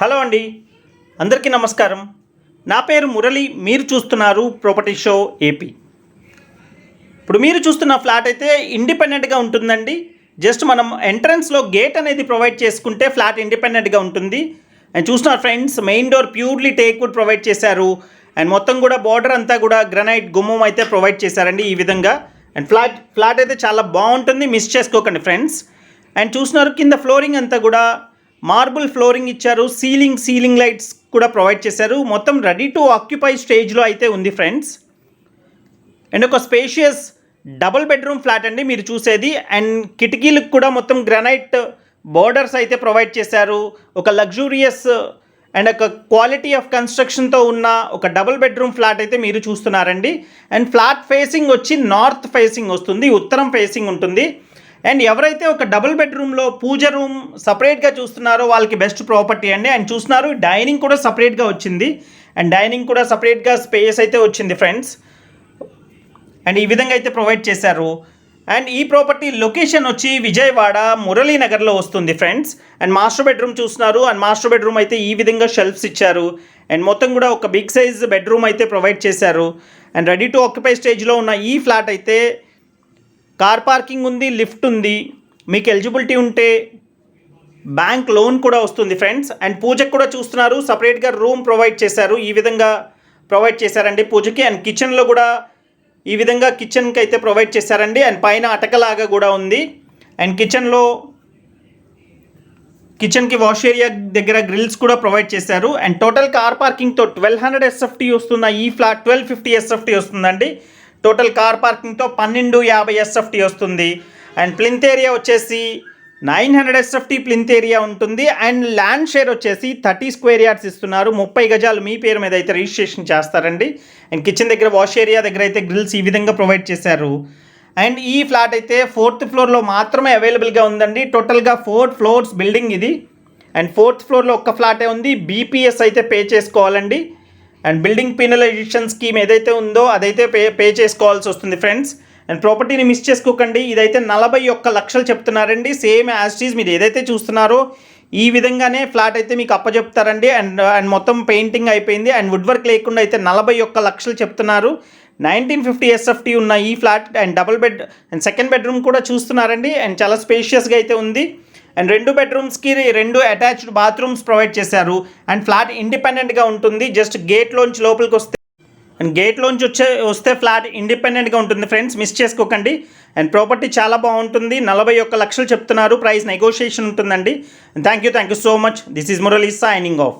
Hello అండి, అందరికీ నమస్కారం. నా పేరు మురళి. మీరు చూస్తున్నారు ప్రాపర్టీ షో ఏపీ. ఇప్పుడు మీరు చూస్తున్న ఫ్లాట్ అయితే ఇండిపెండెంట్గా ఉంటుందండి. జస్ట్ మనం ఎంట్రన్స్లో గేట్ అనేది ప్రొవైడ్ చేసుకుంటే ఫ్లాట్ ఇండిపెండెంట్గా ఉంటుంది. అండ్ చూస్తున్నారు friends, main door purely teak wood provide చేశారు. అండ్ మొత్తం కూడా బార్డర్ అంతా కూడా గ్రనైట్ గుమ్మం అయితే ప్రొవైడ్ చేశారండి ఈ విధంగా. అండ్ ఫ్లాట్ అయితే చాలా బాగుంటుంది, మిస్ చేసుకోకండి ఫ్రెండ్స్. అండ్ చూస్తున్నారు కింద ఫ్లోరింగ్ అంతా కూడా మార్బుల్ ఫ్లోరింగ్ ఇచ్చారు. సీలింగ్ లైట్స్ కూడా ప్రొవైడ్ చేశారు. మొత్తం రెడీ టు ఆక్యుపై స్టేజ్లో అయితే ఉంది ఫ్రెండ్స్. అండ్ ఒక స్పేషియస్ డబుల్ బెడ్రూమ్ ఫ్లాట్ అండి మీరు చూసేది. అండ్ కిటికీలకు కూడా మొత్తం గ్రానైట్ బోర్డర్స్ అయితే ప్రొవైడ్ చేశారు. ఒక లగ్జూరియస్ అండ్ ఒక క్వాలిటీ ఆఫ్ కన్స్ట్రక్షన్తో ఉన్న ఒక డబుల్ బెడ్రూమ్ ఫ్లాట్ అయితే మీరు చూస్తున్నారండి. అండ్ ఫ్లాట్ ఫేసింగ్ వచ్చి నార్త్ ఫేసింగ్ వస్తుంది, ఉత్తరం ఫేసింగ్ ఉంటుంది. అండ్ ఎవరైతే ఒక డబుల్ బెడ్రూమ్లో పూజ రూమ్ సపరేట్గా చూస్తున్నారో వాళ్ళకి బెస్ట్ ప్రాపర్టీ అండి. అండ్ చూస్తున్నారు డైనింగ్ కూడా సపరేట్గా వచ్చింది. అండ్ డైనింగ్ కూడా సపరేట్గా స్పేస్ అయితే వచ్చింది ఫ్రెండ్స్. అండ్ ఈ విధంగా అయితే ప్రొవైడ్ చేశారు. అండ్ ఈ ప్రాపర్టీ లొకేషన్ వచ్చి విజయవాడ మురళీనగర్లో వస్తుంది ఫ్రెండ్స్. అండ్ మాస్టర్ బెడ్రూమ్ చూస్తున్నారు. అండ్ మాస్టర్ బెడ్రూమ్ అయితే ఈ విధంగా షెల్ఫ్స్ ఇచ్చారు. అండ్ మొత్తం కూడా ఒక బిగ్ సైజ్ బెడ్రూమ్ అయితే ప్రొవైడ్ చేశారు. అండ్ రెడీ టు ఆక్యుపై స్టేజ్లో ఉన్న ఈ ఫ్లాట్ అయితే కార్ పార్కింగ్ ఉంది, లిఫ్ట్ ఉంది. మీకు ఎలిజిబిలిటీ ఉంటే బ్యాంక్ లోన్ కూడా వస్తుంది ఫ్రెండ్స్. అండ్ పూజకు కూడా చూస్తున్నారు సపరేట్గా రూమ్ ప్రొవైడ్ చేశారు. ఈ విధంగా ప్రొవైడ్ చేశారండి పూజకి. అండ్ కిచెన్లో కూడా ఈ విధంగా కిచెన్కి అయితే ప్రొవైడ్ చేశారండి. అండ్ పైన అటకలాగా కూడా ఉంది. అండ్ కిచెన్కి వాష్ ఏరియా దగ్గర గ్రిల్స్ కూడా ప్రొవైడ్ చేశారు. అండ్ టోటల్ కార్ పార్కింగ్తో 1200 SFT వస్తున్న ఈ ఫ్లాట్ 1250 SFT వస్తుందండి. టోటల్ కార్ పార్కింగ్తో 1250 SFT వస్తుంది. అండ్ ప్లింత్ ఏరియా వచ్చేసి 900 SFT ప్లింత్ ఏరియా ఉంటుంది. అండ్ ల్యాండ్ షేర్ వచ్చేసి 30 స్క్వేర్ యార్డ్స్ ఇస్తున్నారు. 30 గజాలు మీ పేరు మీద అయితే రిజిస్ట్రేషన్ చేస్తారండి. అండ్ కిచెన్ దగ్గర వాష్ ఏరియా దగ్గర అయితే గ్రిల్స్ ఈ విధంగా ప్రొవైడ్ చేశారు. అండ్ ఈ ఫ్లాట్ అయితే 4th ఫ్లోర్లో మాత్రమే అవైలబుల్గా ఉందండి. టోటల్గా 4 ఫ్లోర్స్ బిల్డింగ్ ఇది. అండ్ 4th ఫ్లోర్లో ఒక్క ఫ్లాటే ఉంది. BPS అయితే పే చేసుకోవాలండి. అండ్ బిల్డింగ్ పీనలైజేషన్ స్కీమ్ ఏదైతే ఉందో అదైతే పే చేసుకోవాల్సి వస్తుంది ఫ్రెండ్స్. అండ్ ప్రాపర్టీని మిస్ చేసుకోకండి. ఇదైతే 41 లక్షలు చెప్తున్నారండి. సేమ్ యాజ్ టీజ్ మీరు ఏదైతే చూస్తున్నారో ఈ విధంగానే ఫ్లాట్ అయితే మీకు అప్పచెప్తారండి. అండ్ మొత్తం పెయింటింగ్ అయిపోయింది. అండ్ వుడ్ వర్క్ లేకుండా అయితే 41 లక్షలు చెప్తున్నారు. 1950 SFT ఉన్న ఈ flat and double bed and second bedroom కూడా చూస్తున్నారండి. అండ్ చాలా స్పేషియస్గా అయితే ఉంది. అండ్ 2 బెడ్రూమ్స్కి 2 అటాచ్డ్ బాత్రూమ్స్ ప్రొవైడ్ చేశారు. అండ్ ఫ్లాట్ ఇండిపెండెంట్గా ఉంటుంది. జస్ట్ గేట్లోంచి లోపలికి వస్తే ఫ్లాట్ ఇండిపెండెంట్గా ఉంటుంది ఫ్రెండ్స్, మిస్ చేసుకోకండి. అండ్ ప్రాపర్టీ చాలా బాగుంటుంది. 41 లక్షలు చెప్తున్నారు. ప్రైస్ నెగోషియేషన్ ఉంటుందండి. Thank you so much. This is Murali signing off.